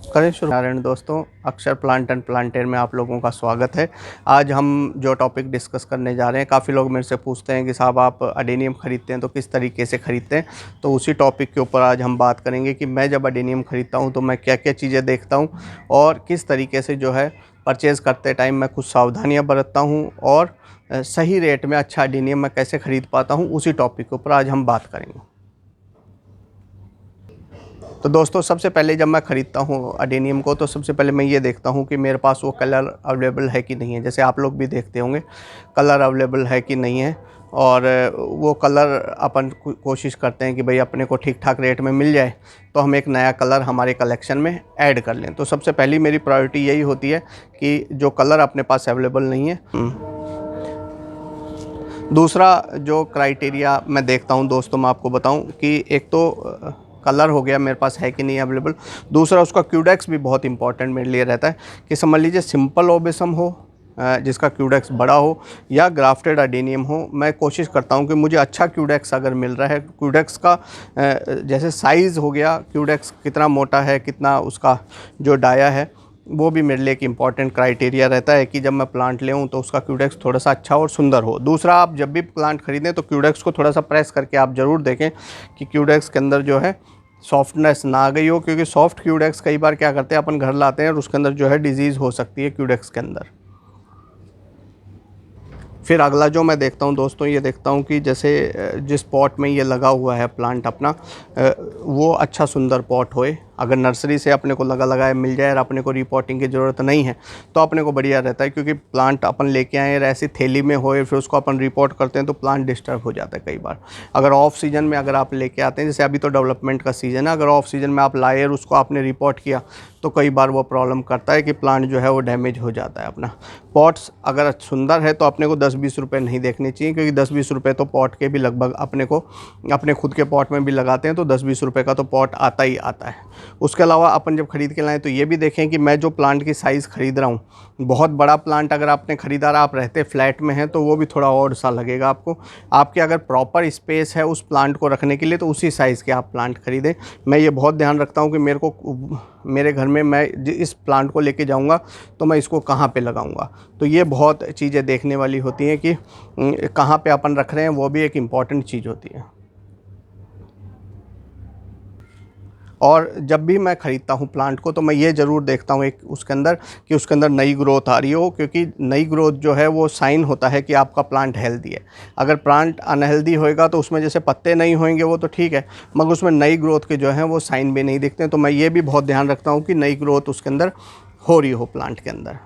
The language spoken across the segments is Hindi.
करें शुरू। नारायण दोस्तों, अक्षर प्लांट एंड प्लांटेर में आप लोगों का स्वागत है। आज हम जो टॉपिक डिस्कस करने जा रहे हैं, काफ़ी लोग मेरे से पूछते हैं कि साहब आप अडेनियम ख़रीदते हैं तो किस तरीके से ख़रीदते हैं। तो उसी टॉपिक के ऊपर आज हम बात करेंगे कि मैं जब अडेनियम ख़रीदता हूं तो मैं क्या क्या चीज़ें देखता हूं और किस तरीके से जो है परचेज़ करते टाइम मैं कुछ सावधानियाँ बरतता हूँ और सही रेट में अच्छा अडेनियम मैं कैसे ख़रीद पाता हूँ, उसी टॉपिक के ऊपर आज हम बात करेंगे। तो दोस्तों, सबसे पहले जब मैं ख़रीदता हूँ अडेनियम को तो सबसे पहले मैं ये देखता हूँ कि मेरे पास वो कलर अवेलेबल है कि नहीं है। जैसे आप लोग भी देखते होंगे कलर अवेलेबल है कि नहीं है, और वो कलर अपन कोशिश करते हैं कि भाई अपने को ठीक ठाक रेट में मिल जाए तो हम एक नया कलर हमारे कलेक्शन में ऐड कर लें। तो सबसे पहली मेरी प्रायोरिटी यही होती है कि जो कलर अपने पास अवेलेबल नहीं है। दूसरा जो क्राइटेरिया मैं देखता हूँ दोस्तों, मैं आपको बताऊँ कि एक तो कलर हो गया मेरे पास है कि नहीं अवेलेबल। दूसरा उसका क्यूडेक्स भी बहुत इंपॉर्टेंट मेरे लिए रहता है कि समझ लीजिए सिंपल ओबेसम हो जिसका क्यूडेक्स बड़ा हो या ग्राफ्टेड अडेनियम हो। मैं कोशिश करता हूं कि मुझे अच्छा क्यूडेक्स अगर मिल रहा है, क्यूडेक्स का जैसे साइज़ हो गया, क्यूडेक्स कितना मोटा है, कितना उसका जो डाया है, वो भी मेरे लिए एक इम्पॉर्टेंट क्राइटेरिया रहता है कि जब मैं प्लांट ले तो उसका क्यूडेक्स थोड़ा सा अच्छा और सुंदर हो। दूसरा, आप जब भी प्लांट ख़रीदें तो क्यूडेक्स को थोड़ा सा प्रेस करके आप ज़रूर देखें कि क्यूडेक्स के अंदर जो है सॉफ्टनेस ना आ गई हो, क्योंकि सॉफ्ट क्यूडेक्स कई बार क्या करते हैं अपन घर लाते हैं और उसके अंदर जो है डिजीज़ हो सकती है क्यूडेक्स के अंदर। फिर अगला जो मैं देखता हूँ दोस्तों, ये देखता हूँ कि जैसे जिस पॉट में ये लगा हुआ है प्लांट अपना, वो अच्छा सुंदर पॉट होए। अगर नर्सरी से अपने को लगाए मिल जाए और अपने को रिपोर्टिंग की ज़रूरत नहीं है तो अपने को बढ़िया रहता है, क्योंकि प्लांट अपन लेके आए और ऐसी थैली में होए फिर उसको अपन रिपोर्ट करते हैं तो प्लांट डिस्टर्ब हो जाता है कई बार। अगर ऑफ सीज़न में अगर आप लेके आते हैं, जैसे अभी तो डेवलपमेंट का सीज़न है, अगर ऑफ सीज़न में आप लाए और उसको आपने रिपोर्ट किया तो कई बार वो प्रॉब्लम करता है कि प्लांट जो है वो डैमेज हो जाता है अपना। पॉट्स अगर सुंदर है तो अपने को 10-20 रुपये नहीं देखने चाहिए, क्योंकि 10-20 रुपये तो पॉट के भी लगभग अपने को अपने खुद के पॉट में भी लगाते हैं तो 10-20 रुपये का तो पॉट आता ही आता है। उसके अलावा अपन जब ख़रीद के लाएँ तो ये भी देखें कि मैं जो प्लांट की साइज़ ख़रीद रहा हूँ, बहुत बड़ा प्लांट अगर आपने ख़रीदा रहा, आप रहते फ्लैट में हैं तो वो भी थोड़ा और सा लगेगा आपको। आपके अगर प्रॉपर स्पेस है उस प्लांट को रखने के लिए तो उसी साइज़ के आप प्लांट ख़रीदें। मैं ये बहुत ध्यान रखता हूँ कि मेरे घर में मैं इस प्लांट को लेके जाऊँगा तो मैं इसको कहाँ पे लगाऊँगा। तो ये बहुत चीज़ें देखने वाली होती हैं कि कहाँ पे अपन रख रहे हैं, वो भी एक इम्पॉर्टेंट चीज़ होती है। और जब भी मैं ख़रीदता हूँ प्लांट को तो मैं ये ज़रूर देखता हूँ एक उसके अंदर कि उसके अंदर नई ग्रोथ आ रही हो, क्योंकि नई ग्रोथ जो है वो साइन होता है कि आपका प्लांट हेल्दी है। अगर प्लांट अनहेल्दी होएगा तो उसमें जैसे पत्ते नहीं होंगे वो तो ठीक है, मगर उसमें नई ग्रोथ के जो हैं वो साइन भी नहीं दिखते हैं। तो मैं ये भी बहुत ध्यान रखता हूँ कि नई ग्रोथ उसके अंदर हो रही हो प्लांट के अंदर।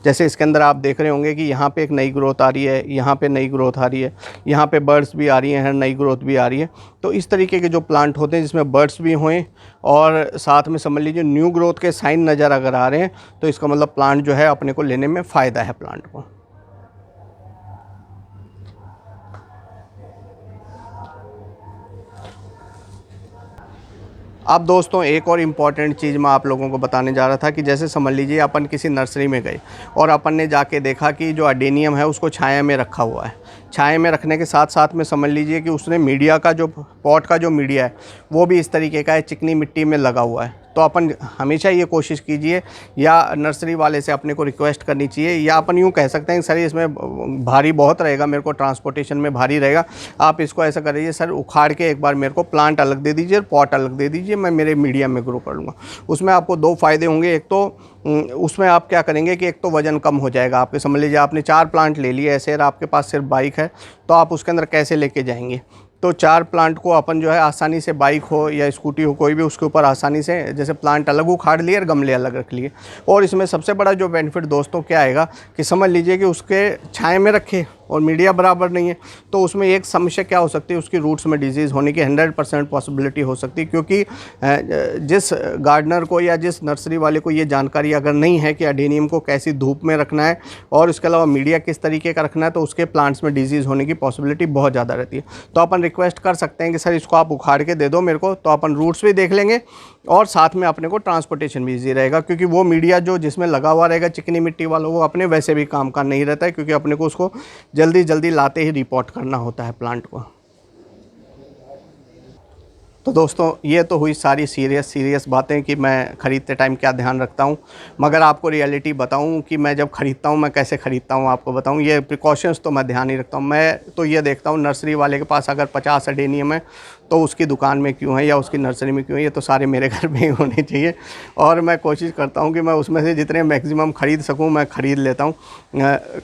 जैसे इसके अंदर आप देख रहे होंगे कि यहाँ पे एक नई ग्रोथ आ रही है, यहाँ पे नई ग्रोथ आ रही है, यहाँ पे बर्ड्स भी आ रही हैं, नई ग्रोथ भी आ रही है। तो इस तरीके के जो प्लांट होते हैं जिसमें बर्ड्स भी हों और साथ में समझ लीजिए न्यू ग्रोथ के साइन नज़र अगर आ रहे हैं तो इसका मतलब प्लांट जो है अपने को लेने में फ़ायदा है प्लांट को। अब दोस्तों, एक और इम्पॉर्टेंट चीज़ मैं आप लोगों को बताने जा रहा था कि जैसे समझ लीजिए अपन किसी नर्सरी में गए और अपन ने जाके देखा कि जो अडेनियम है उसको छाया में रखा हुआ है। छाया में रखने के साथ साथ में समझ लीजिए कि उसने मीडिया का जो पॉट का जो मीडिया है वो भी इस तरीके का है, चिकनी मिट्टी में लगा हुआ है। तो अपन हमेशा ये कोशिश कीजिए, या नर्सरी वाले से अपने को रिक्वेस्ट करनी चाहिए, या अपन यूँ कह सकते हैं सर इसमें भारी बहुत रहेगा, मेरे को ट्रांसपोर्टेशन में भारी रहेगा, आप इसको ऐसा करिए सर उखाड़ के एक बार मेरे को प्लांट अलग दे दीजिए और पॉट अलग दे दीजिए, मैं मेरे मीडियम में ग्रो कर लूँगा। उसमें आपको 2 फ़ायदे होंगे। एक तो उसमें आप क्या करेंगे कि एक तो वज़न कम हो जाएगा आपके। समझ लीजिए आपने 4 प्लांट ले लिए ऐसे और आपके पास सिर्फ बाइक है तो आप उसके अंदर कैसे लेके जाएंगे। तो 4 प्लांट को अपन जो है आसानी से, बाइक हो या स्कूटी हो कोई भी, उसके ऊपर आसानी से जैसे प्लांट अलग उखाड़ लिए और गमले अलग रख लिए। और इसमें सबसे बड़ा जो बेनिफिट दोस्तों क्या आएगा कि समझ लीजिए कि उसके छाया में रखे और मीडिया बराबर नहीं है, तो उसमें एक समस्या क्या हो सकती है, उसकी रूट्स में डिजीज़ होने की 100% पॉसिबिलिटी हो सकती है। क्योंकि जिस गार्डनर को या जिस नर्सरी वाले को ये जानकारी अगर नहीं है कि अडेनियम को कैसी धूप में रखना है और इसके अलावा मीडिया किस तरीके का रखना है, तो उसके प्लांट्स में डिजीज़ होने की पॉसिबिलिटी बहुत ज़्यादा रहती है। तो अपन रिक्वेस्ट कर सकते हैं कि सर इसको आप उखाड़ के दे दो मेरे को, तो अपन रूट्स भी देख लेंगे और साथ में अपने को ट्रांसपोर्टेशन भी ईजी रहेगा। क्योंकि वो मीडिया जो जिसमें लगा हुआ रहेगा चिकनी मिट्टी वाला, वो अपने वैसे भी काम का नहीं रहता है, क्योंकि अपने को उसको जल्दी जल्दी लाते ही रिपोर्ट करना होता है प्लांट को। तो दोस्तों ये तो हुई सारी सीरियस बातें कि मैं ख़रीदते टाइम क्या ध्यान रखता हूँ। मगर आपको रियलिटी बताऊँ कि मैं जब ख़रीदता हूँ मैं कैसे ख़रीदता हूँ, आपको बताऊँ। ये प्रिकॉशंस तो मैं ध्यान ही रखता हूँ। मैं तो ये देखता हूँ नर्सरी वाले के पास अगर 50 अडेनियम है तो उसकी दुकान में क्यों है या उसकी नर्सरी में क्यों है, ये तो सारे मेरे घर में ही होने चाहिए। और मैं कोशिश करता हूँ कि मैं उसमें से जितने मैक्सिमम ख़रीद सकूँ मैं ख़रीद लेता हूँ।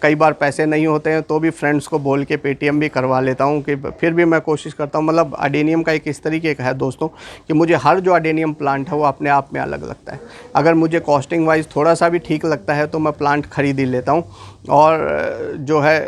कई बार पैसे नहीं होते हैं तो भी फ्रेंड्स को बोल के पेटीएम भी करवा लेता हूँ, कि फिर भी मैं कोशिश करता हूँ। मतलब अडेनियम का एक इस तरीके का है दोस्तों कि मुझे हर जो अडेनियम प्लांट है वो अपने आप में अलग लगता है। अगर मुझे कॉस्टिंग वाइज थोड़ा सा भी ठीक लगता है तो मैं प्लांट ख़रीद ही लेता हूँ। और जो है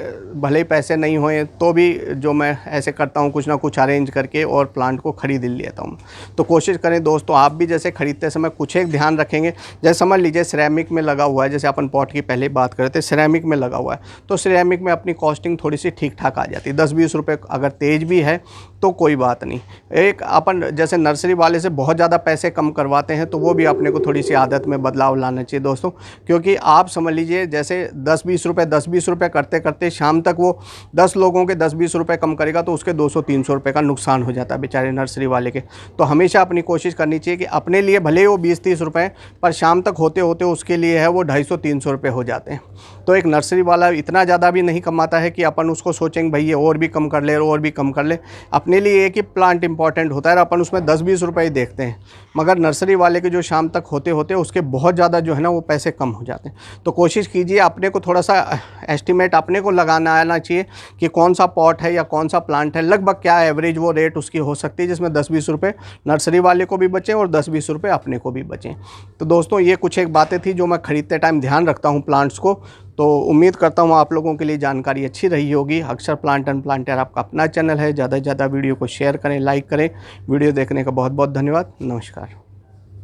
भले ही पैसे नहीं होए तो भी जो मैं ऐसे करता हूँ कुछ ना कुछ अरेंज करके और प्लांट को ख़रीद ही लेता हूँ। तो कोशिश करें दोस्तों आप भी जैसे ख़रीदते समय कुछ एक ध्यान रखेंगे। जैसे समझ लीजिए सिरेमिक में लगा हुआ है, जैसे अपन पॉट की पहले बात करते थे, सिरेमिक में लगा हुआ है तो सिरेमिक में अपनी कॉस्टिंग थोड़ी सी ठीक ठाक आ जाती है। 10-20 रुपये अगर तेज़ भी है तो कोई बात नहीं। एक अपन जैसे नर्सरी वाले से बहुत ज़्यादा पैसे कम करवाते हैं तो वो भी अपने को थोड़ी सी आदत में बदलाव लाना चाहिए दोस्तों। क्योंकि आप समझ लीजिए जैसे 10-20 रुपये करते करते शाम तक वो 10 लोगों के 10-20 रुपये कम करेगा तो उसके 200-300 रुपये का नुकसान हो जाता है बेचारे नर्सरी वाले के। तो हमेशा अपनी कोशिश करनी चाहिए कि अपने लिए भले ही वो 20-30 रुपये पर शाम तक होते होते उसके लिए है वो 250-300 रुपये हो जाते हैं। तो एक नर्सरी वाला इतना ज़्यादा भी नहीं कमाता है कि अपन उसको सोचेंगे भाई ये और भी कम कर ले और भी कम कर ले। अपने लिए एक ही प्लांट इंपॉर्टेंट होता है और अपन उसमें 10-20 रुपये ही देखते हैं। मगर नर्सरी वाले के जो शाम तक होते होते उसके बहुत ज़्यादा जो है ना वो पैसे कम हो जाते हैं। तो कोशिश कीजिए अपने को थोड़ा सा एस्टिमेट अपने को लगाना आना चाहिए कि कौन सा पॉट है या कौन सा प्लांट है, लगभग क्या एवरेज वो रेट उसकी हो सकती है जिसमें 10-20 रुपये नर्सरी वाले को भी बचें और 10-20 रुपये अपने को भी बचें। तो दोस्तों ये कुछ एक बातें थी जो मैं ख़रीदते टाइम ध्यान रखता हूँ प्लांट्स को। तो उम्मीद करता हूँ आप लोगों के लिए जानकारी अच्छी रही होगी। अक्षर प्लांट एंड प्लांटर आपका अपना चैनल है। ज़्यादा से ज़्यादा वीडियो को शेयर करें, लाइक करें। वीडियो देखने का बहुत बहुत धन्यवाद। नमस्कार।